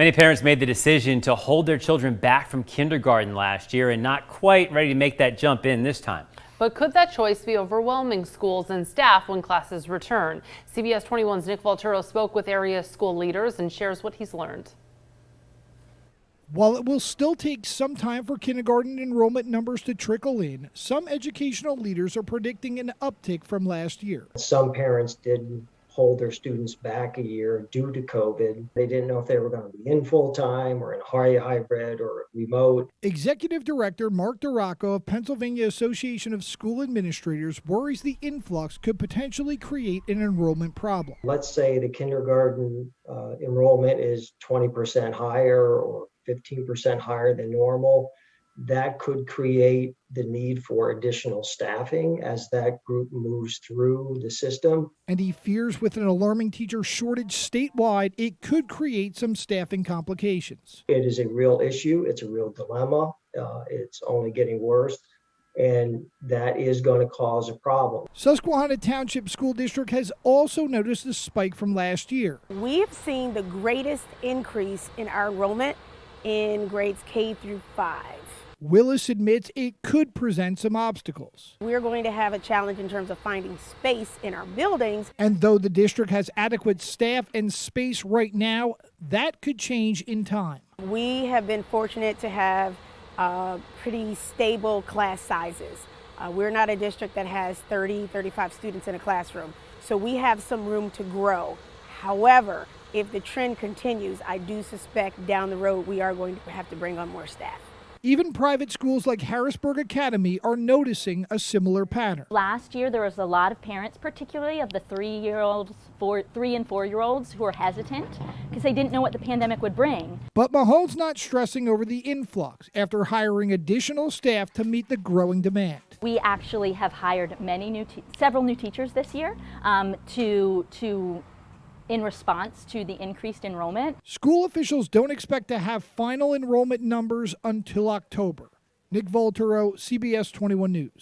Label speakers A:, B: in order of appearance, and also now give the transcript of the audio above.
A: Many parents made the decision to hold their children back from kindergarten last year and not quite ready to make that jump in this time.
B: But could that choice be overwhelming schools and staff when classes return? CBS 21's Nick Volturo spoke with area school leaders and shares what he's learned.
C: While it will still take some time for kindergarten enrollment numbers to trickle in, some educational leaders are predicting an uptick from last year.
D: Some parents did hold their students back a year due to COVID. They didn't know if they were going to be in full-time or in hybrid or remote.
C: Executive Director Mark Duraco of Pennsylvania Association of School Administrators worries the influx could potentially create an enrollment problem.
D: Let's say the kindergarten enrollment is 20% higher or 15% higher than normal. That could create the need for additional staffing as that group moves through the system.
C: And he fears with an alarming teacher shortage statewide, it could create some staffing complications.
D: It is a real issue. It's a real dilemma. It's only getting worse, and that is going to cause a problem.
C: Susquehanna Township School District has also noticed a spike from last year.
E: We've seen the greatest increase in our enrollment in grades K through 5.
C: Willis admits it could present some obstacles.
E: We're going to have a challenge in terms of finding space in our buildings.
C: And though the district has adequate staff and space right now, that could change in time.
E: We have been fortunate to have pretty stable class sizes. We're not a district that has 30, 35 students in a classroom, so we have some room to grow. However, if the trend continues, I do suspect down the road we are going to have to bring on more staff.
C: Even private schools like Harrisburg Academy are noticing a similar pattern.
F: Last year, there was a lot of parents, particularly of the 3 and 4-year-olds, who were hesitant because they didn't know what the pandemic would bring.
C: But Mahon's not stressing over the influx after hiring additional staff to meet the growing demand.
F: We actually have hired several new teachers this year in response to the increased enrollment.
C: School officials don't expect to have final enrollment numbers until October. Nick Volturo, CBS 21 News.